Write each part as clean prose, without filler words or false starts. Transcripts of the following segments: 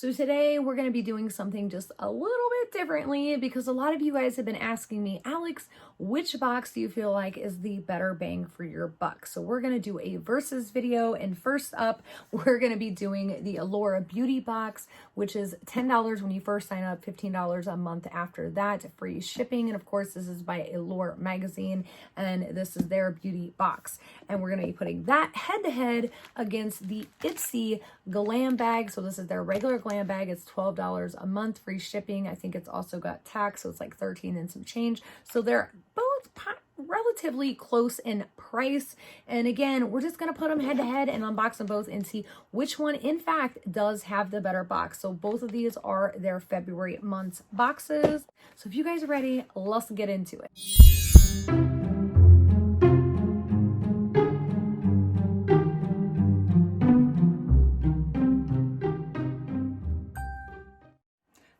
So today we're going to be doing something just a little bit differently because a lot of you guys have been asking me, Alex, which box do you feel like is the better bang for your buck? So we're going to do a versus video, and first up, we're going to be doing the Allure Beauty Box, which is $10 when you first sign up, $15 a month after that, free shipping. And of course, this is by Allure magazine, and this is their beauty box. And we're going to be putting that head to head against the Ipsy Glam bag. So this is their regular Glam bag. It's $12 a month, free shipping. I think it's also got tax, so it's like 13 and some change. So they're both relatively close in price. And again, we're just going to put them head to head and unbox them both and see which one in fact does have the better box. So both of these are their February month's boxes. So if you guys are ready, let's get into it.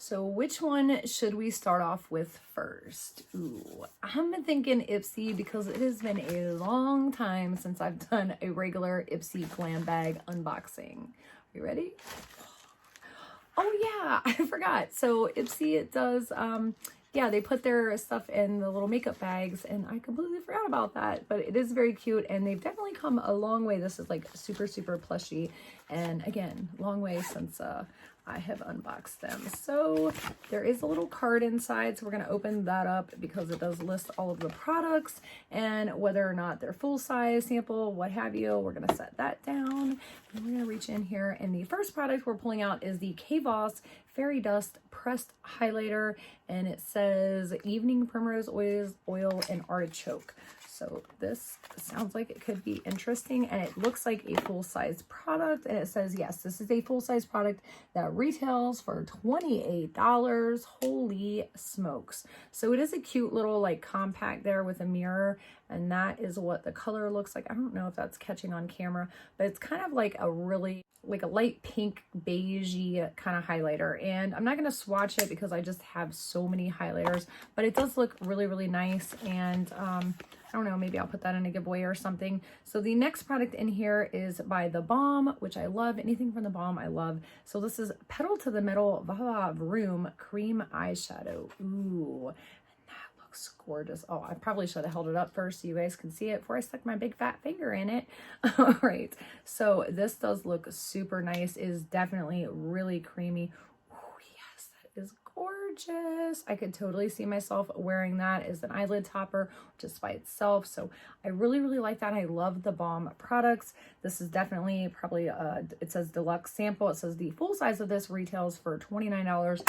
So which one should we start off with first? Ooh, I'm thinking Ipsy because it has been a long time since I've done a regular Ipsy Glam bag unboxing. Are you ready? Oh yeah, I forgot. So Ipsy, it does, yeah, they put their stuff in the little makeup bags, and I completely forgot about that, but it is very cute, and they've definitely come a long way. This is like super, super plushy, and again, long way since I have unboxed them. So there is a little card inside, so we're going to open that up because it does list all of the products and whether or not they're full size, sample, what have you. We're going to set that down, and we're going to reach in here, and the first product we're pulling out is the K-Voss Fairy Dust Pressed Highlighter, and it says Evening Primrose Oil and Artichoke. So this sounds like it could be interesting, and it looks like a full-size product, and it says, yes, this is a full-size product that retails for $28. Holy smokes. So it is a cute little like compact there with a mirror, and that is what the color looks like. I don't know if that's catching on camera, but it's kind of like a really like a light pink beigey kind of highlighter, and I'm not going to swatch it because I just have so many highlighters, but it does look really, really nice. And I don't know, maybe I'll put that in a giveaway or something. So the next product in here is by The Balm, which I love. Anything from The Balm, I love. So this is Pedal to the Metal Vava Vroom Cream Eyeshadow. Ooh, and that looks gorgeous. Oh, I probably should have held it up first so you guys can see it before I stuck my big fat finger in it. All right, so this does look super nice. It is definitely really creamy. Is gorgeous. I could totally see myself wearing that as an eyelid topper just by itself. So I really, really like that. I love The Balm products. This is definitely probably it says deluxe sample. It says the full size of this retails for $29.50.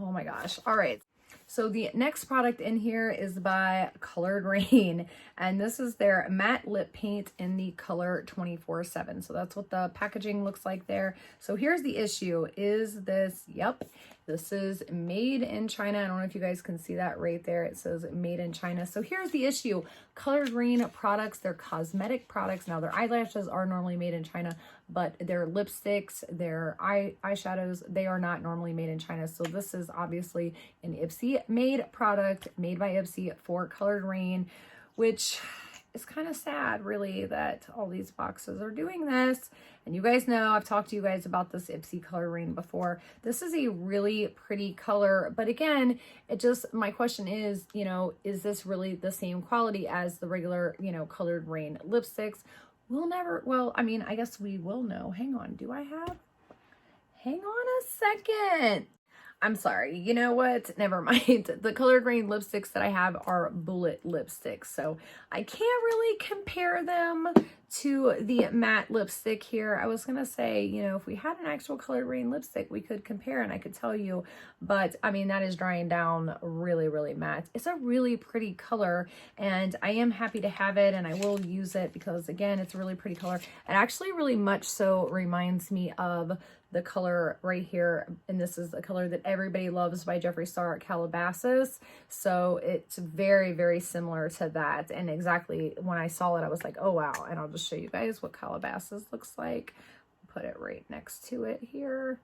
Oh my gosh. All right. So the next product in here is by Colored Rain, and this is their matte lip paint in the color 24/7. So that's what the packaging looks like there. So here's the issue. Is this, yep, this is made in China. I don't know if you guys can see that right there. It says made in China. So here's the issue. Colored Rain products, they're cosmetic products. Now their eyelashes are normally made in China, but their lipsticks, their eyeshadows, they are not normally made in China. So this is obviously an Ipsy made product, made by Ipsy for Colored Rain, which is kind of sad really that all these boxes are doing this. And you guys know, I've talked to you guys about this Ipsy Colored Rain before. This is a really pretty color, but again, it just, my question is, you know, is this really the same quality as the regular, you know, Colored Rain lipsticks? We'll never, well, I mean, I guess we will know. Hang on, do I have? Hang on a second. I'm sorry, you know what? Never mind. The Colored Rain lipsticks that I have are bullet lipsticks, so I can't really compare them to the matte lipstick here. I was gonna say, you know, if we had an actual Colored Rain lipstick, we could compare and I could tell you, but I mean, that is drying down really, really matte. It's a really pretty color, and I am happy to have it, and I will use it because, again, it's a really pretty color. It actually really much so reminds me of the color right here, and this is the color that everybody loves by Jeffree Star, Calabasas. So it's very, very similar to that, and exactly when I saw it, I was like, oh wow. And I'll just show you guys what Calabasas looks like. Put it right next to it here.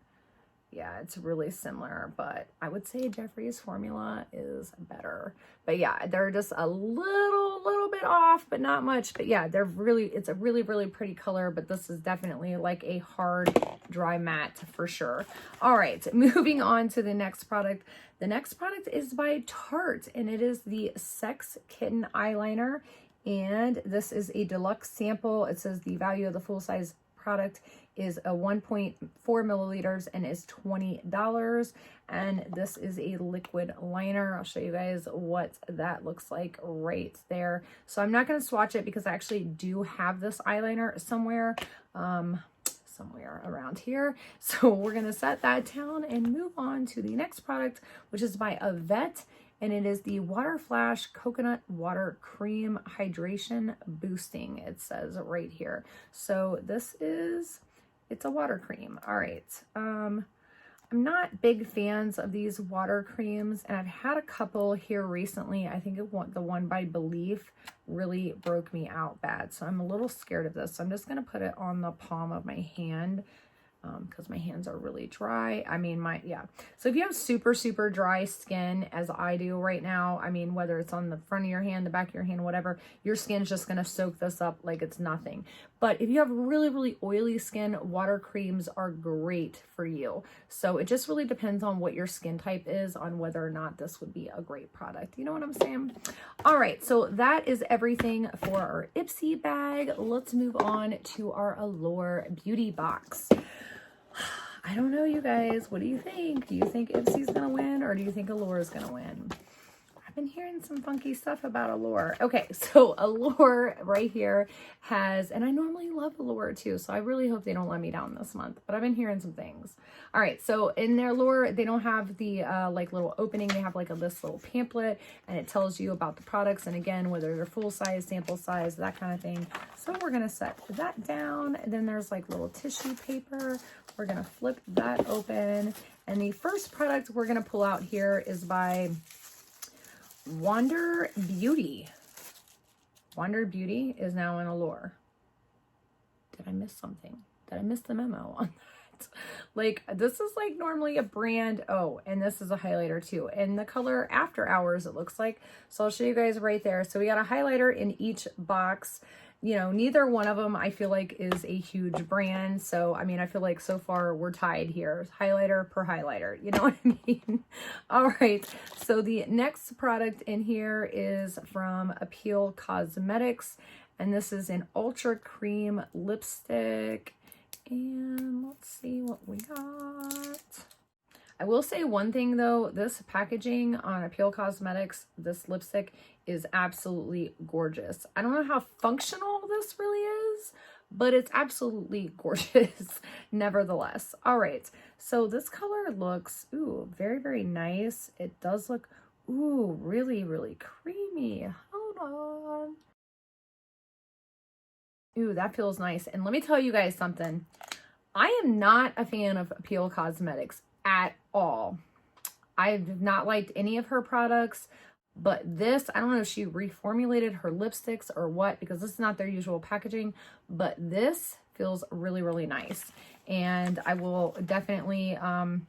Yeah, it's really similar, but I would say Jeffree's formula is better. But yeah, they're just a little bit off, but not much. But yeah, they're really, it's a really, really pretty color, but this is definitely like a hard dry matte for sure. All right, moving on to the next product. The next product is by Tarte, and it is the Sex Kitten Eyeliner. And this is a deluxe sample. It says the value of the full-size product is a 1.4 milliliters and is $20. And this is a liquid liner. I'll show you guys what that looks like right there. So I'm not going to swatch it because I actually do have this eyeliner somewhere around here. So we're going to set that down and move on to the next product, which is by Avette. And it is the Water Flash Coconut Water Cream Hydration Boosting. It says right here. So this is, it's a water cream. All right. I'm not big fans of these water creams, and I've had a couple here recently. I think the one by Belief really broke me out bad. So I'm a little scared of this. So I'm just going to put it on the palm of my hand, because my hands are really dry. I mean, so if you have super, super dry skin, as I do right now, I mean, whether it's on the front of your hand, the back of your hand, whatever, your skin's just going to soak this up like it's nothing. But if you have really, really oily skin, water creams are great for you. So it just really depends on what your skin type is on whether or not this would be a great product. You know what I'm saying? All right, so that is everything for our Ipsy bag. Let's move on to our Allure Beauty Box. I don't know, you guys. What do you think? Do you think Ipsy's going to win, or do you think Allure is going to win? I've been hearing some funky stuff about Allure. Okay, so Allure right here has, and I normally love Allure too, so I really hope they don't let me down this month, but I've been hearing some things. All right, so in their Allure, they don't have the like little opening. They have like this little pamphlet, and it tells you about the products, and again, whether they're full size, sample size, that kind of thing. So we're gonna set that down, and then there's like little tissue paper. We're gonna flip that open, and the first product we're gonna pull out here is by Wonder Beauty. Wonder Beauty is now in Allure. Did I miss something? Did I miss the memo on that? Like, this is like normally a brand. Oh, and this is a highlighter too. And the color After Hours, it looks like. So I'll show you guys right there. So we got a highlighter in each box. You know, neither one of them I feel like is a huge brand. So, I mean, I feel like so far we're tied here. Highlighter per highlighter. You know what I mean? All right. So the next product in here is from Appeal Cosmetics. And this is an Ultra Cream Lipstick. And let's see what we got. I will say one thing though, this packaging on Appeal Cosmetics, this lipstick is absolutely gorgeous. I don't know how functional this really is, but it's absolutely gorgeous nevertheless. All right, so this color looks, ooh, very, very nice. It does look, ooh, really, really creamy. Hold on. Ooh, that feels nice. And let me tell you guys something. I am not a fan of Appeal Cosmetics at all. I've not liked any of her products, but this, I don't know if she reformulated her lipsticks or what, because this is not their usual packaging, but this feels really, really nice. And I will definitely, I'll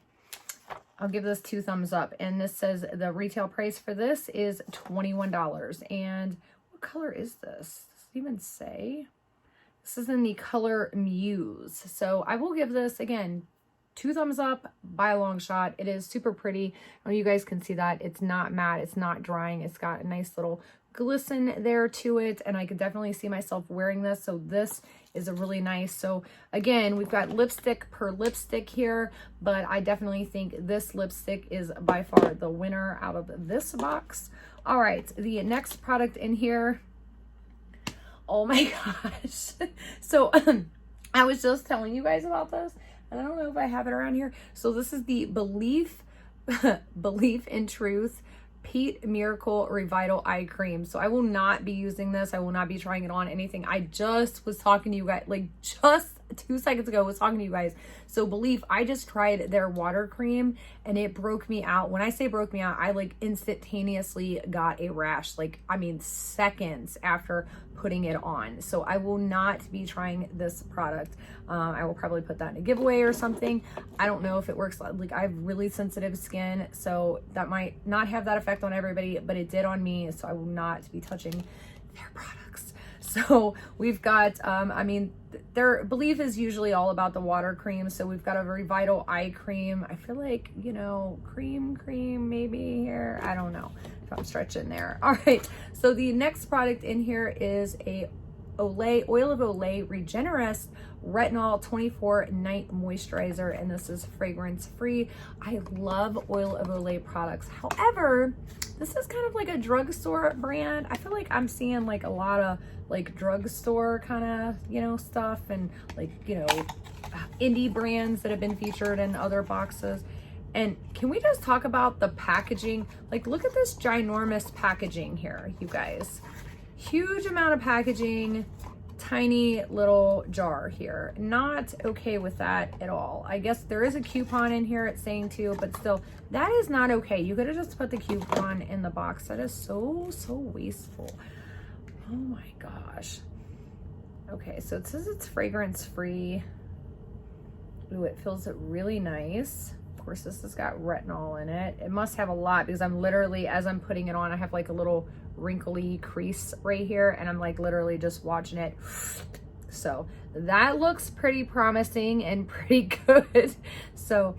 give this 2 thumbs up. And this says the retail price for this is $21. And what color is this? Does it even say? This is in the color Muse. So I will give this, again, 2 thumbs up by a long shot. It is super pretty. Oh, you guys can see that. It's not matte. It's not drying. It's got a nice little glisten there to it. And I could definitely see myself wearing this. So this is a really nice. So again, we've got lipstick per lipstick here, but I definitely think this lipstick is by far the winner out of this box. All right, the next product in here. Oh my gosh. So I was just telling you guys about this. I don't know if I have it around here. So this is the Belief in Truth Pete Miracle Revital Eye Cream. So I will not be using this. I will not be trying it on anything. I just was talking to you guys, like just 2 seconds ago, was talking to you guys. So Belief, I just tried their water cream and it broke me out. When I say broke me out, I like instantaneously got a rash. Like, I mean, seconds after putting it on. So I will not be trying this product. I will probably put that in a giveaway or something. I don't know if it works. Like, I have really sensitive skin, so that might not have that effect on everybody, but it did on me. So I will not be touching their products. So we've got, I mean, their belief is usually all about the water cream. So we've got a very vital eye cream. I feel like, you know, cream maybe here. I don't know if I'm stretching there. All right. So the next product in here is a Olay, Oil of Olay Regenerist Retinol 24 Night Moisturizer, and this is fragrance free. I love Oil of Olay products. However, this is kind of like a drugstore brand. I feel like I'm seeing like a lot of like drugstore kind of, you know, stuff, and like, you know, indie brands that have been featured in other boxes. And can we just talk about the packaging? Like, look at this ginormous packaging here, you guys. Huge amount of packaging, tiny little jar here. Not okay with that at all. I guess there is a coupon in here, it's saying too, but still, that is not okay. You could have just put the coupon in the box. That is so wasteful. Oh my gosh. Okay, so it says it's fragrance free. Ooh, it feels really nice. Of course, this has got retinol in it. It must have a lot, because I'm literally, as I'm putting it on, I have like a little wrinkly crease right here, and I'm like literally just watching it. So that looks pretty promising and pretty good. So,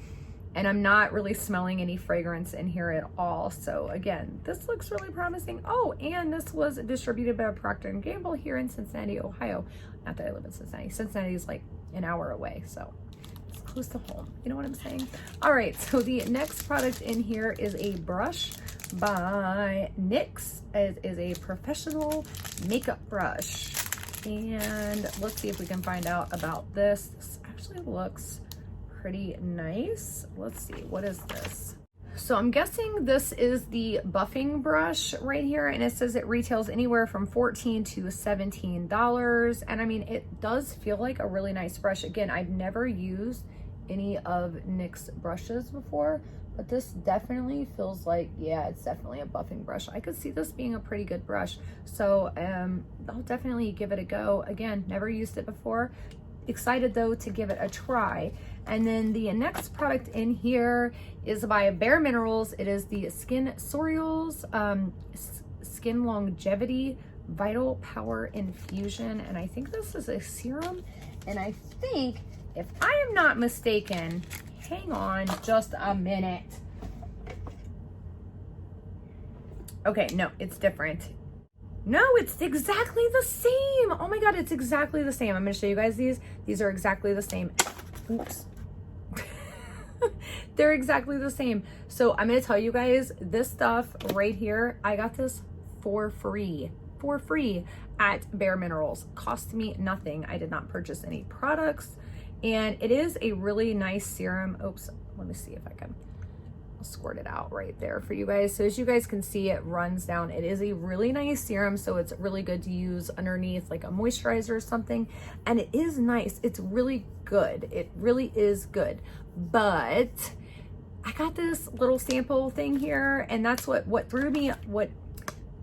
and I'm not really smelling any fragrance in here at all. So again, this looks really promising. Oh, and this was distributed by Procter & Gamble here in Cincinnati, Ohio. Not that I live in Cincinnati. Cincinnati is like an hour away, so it's close to home. You know what I'm saying? All right, so the next product in here is a brush by NYX. It is a professional makeup brush. And let's see if we can find out about this. This actually looks pretty nice. Let's see, what is this? So I'm guessing this is the buffing brush right here, and it says it retails anywhere from $14 to $17. And I mean, it does feel like a really nice brush. Again, I've never used any of NYX brushes before, but this definitely feels like, yeah, it's definitely a buffing brush. I could see this being a pretty good brush. So I'll definitely give it a go. Again, never used it before. Excited though to give it a try. And then the next product in here is by Bare Minerals. It is the Skin Sorials Skin Longevity Vital Power Infusion. And I think this is a serum. And I think, if I am not mistaken, hang on just a minute. Okay, no, it's different. No, it's exactly the same. Oh my God, it's exactly the same. I'm gonna show you guys these. These are exactly the same. Oops. They're exactly the same. So I'm gonna tell you guys, this stuff right here, I got this for free at Bare Minerals. Cost me nothing. I did not purchase any products. And it is a really nice serum. Oops, let me see if I can squirt it out right there for you guys. So as you guys can see, it runs down. It is a really nice serum, so it's really good to use underneath like a moisturizer or something. And it is nice. It's really good. It really is good. But I got this little sample thing here, and that's what threw me, what,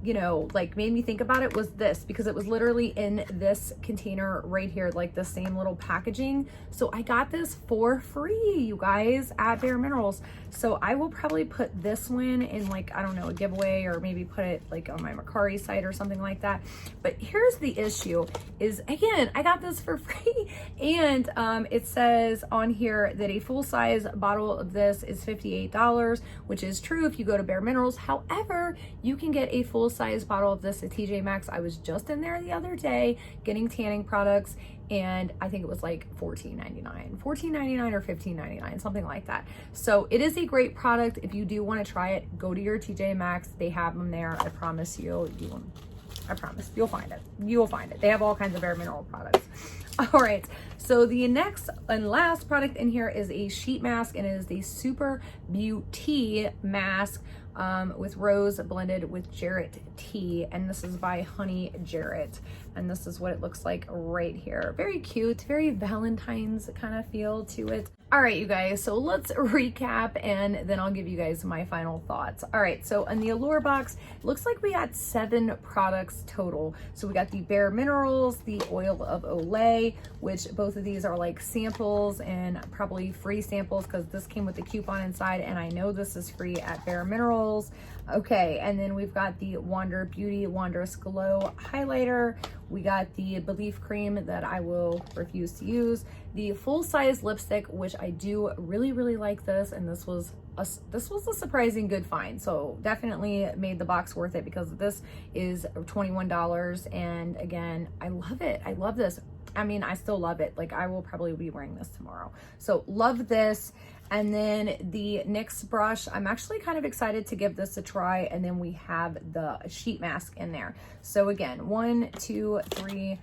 you know, like made me think about it was this, because it was literally in this container right here, like the same little packaging. So I got this for free, you guys, at Bare Minerals. So I will probably put this one in like, I don't know, a giveaway, or maybe put it like on my Mercari site or something like that. But here's the issue is, again, I got this for free, and it says on here that a full-size bottle of this is $58, which is true if you go to Bare Minerals. However, you can get a full-size bottle of this at TJ Maxx. I was just in there the other day getting tanning products, and I think it was like $14.99 or $15.99, something like that. So it is a great product. If you do want to try it, go to your TJ Maxx. They have them there. I promise you. I promise you'll find it. You will find it. They have all kinds of Bare Mineral products. All right. So the next and last product in here is a sheet mask, and it is the Super Beauty mask with rose blended with Jarrett tea, and this is by Honey Jarrett, and this is what it looks like right here. Very cute, very Valentine's kind of feel to it. All right, you guys, so let's recap, and then I'll give you guys my final thoughts. All right, so in the Allure box, it looks like we got 7 products total. So we got the Bare Minerals, the Oil of Olay, which both of these are like samples and probably free samples, because this came with the coupon inside, and I know this is free at Bare Minerals. Retinol's. Okay, and then we've got the Allure Beauty Wondrous Glow Highlighter. We got the Belief Cream that I will refuse to use. The full-size lipstick, which I do really, really like this, and this was a surprising good find. So definitely made the box worth it because this is $21. And again, I love it. I love this. I mean, I still love it. Like, I will probably be wearing this tomorrow. So love this. And then the NYX brush, I'm actually kind of excited to give this a try. And then we have the sheet mask in there. So again, 1, 2, 3,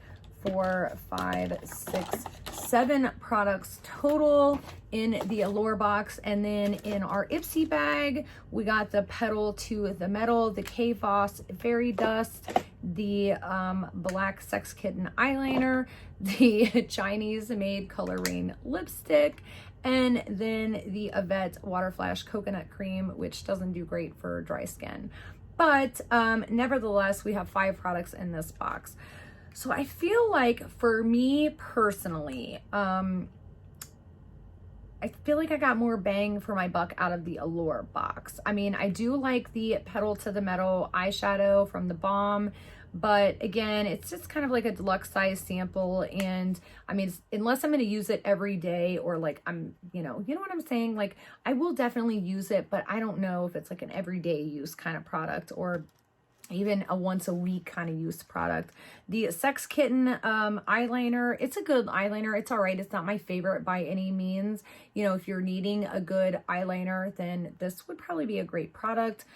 4, 5, 6, 7 products total in the Allure box. And then in our Ipsy bag, we got the Petal to the Metal, the K-Foss Fairy Dust, the Black Sex Kitten Eyeliner, the Chinese made Color Rain lipstick, and then the Yvette Water Flash Coconut Cream, which doesn't do great for dry skin. But nevertheless, we have 5 products in this box. So I feel like for me personally, I feel like I got more bang for my buck out of the Allure box. I mean, I do like the Petal to the Metal eyeshadow from the Balm, but again, it's just kind of like a deluxe size sample. And I mean, unless I'm going to use it every day, or like I'm, you know what I'm saying? Like, I will definitely use it, but I don't know if it's like an everyday use kind of product, or even a once a week kind of use product. The Sex Kitten eyeliner, it's a good eyeliner. It's all right. It's not my favorite by any means. You know, if you're needing a good eyeliner, then this would probably be a great product.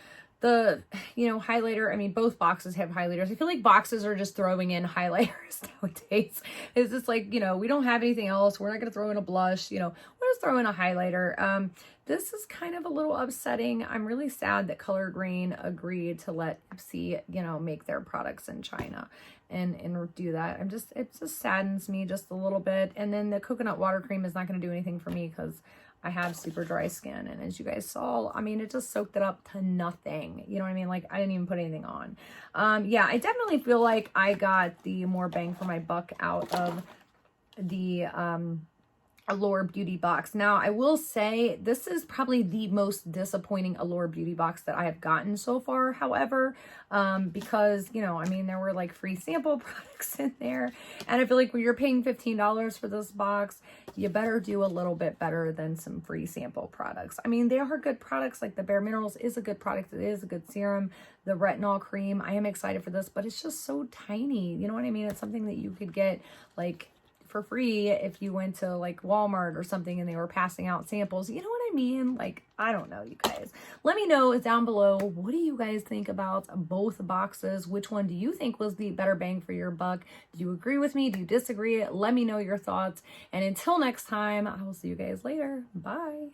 The, highlighter, I mean, both boxes have highlighters. I feel like boxes are just throwing in highlighters nowadays. It's just like, we don't have anything else. We're not going to throw in a blush, we'll just throw in a highlighter. This is kind of a little upsetting. I'm really sad that Colored Rain agreed to let Ipsy, make their products in China and do that. It just saddens me just a little bit. And then the coconut water cream is not going to do anything for me because I have super dry skin. And as you guys saw, I mean, it just soaked it up to nothing. You know what I mean? Like, I didn't even put anything on. Yeah, I definitely feel like I got the more bang for my buck out of the Allure Beauty Box. Now, I will say this is probably the most disappointing Allure Beauty Box that I have gotten so far, however, because, I mean, there were like free sample products in there, and I feel like when you're paying $15 for this box, you better do a little bit better than some free sample products. I mean, they are good products. Like the Bare Minerals is a good product. It is a good serum. The Retinol cream, I am excited for this, but it's just so tiny. You know what I mean? It's something that you could get like for free if you went to like Walmart or something and they were passing out samples. You know what I mean? Like, I don't know, you guys. Let me know down below, what do you guys think about both boxes? Which one do you think was the better bang for your buck? Do you agree with me? Do you disagree? Let me know your thoughts. And until next time, I will see you guys later. Bye.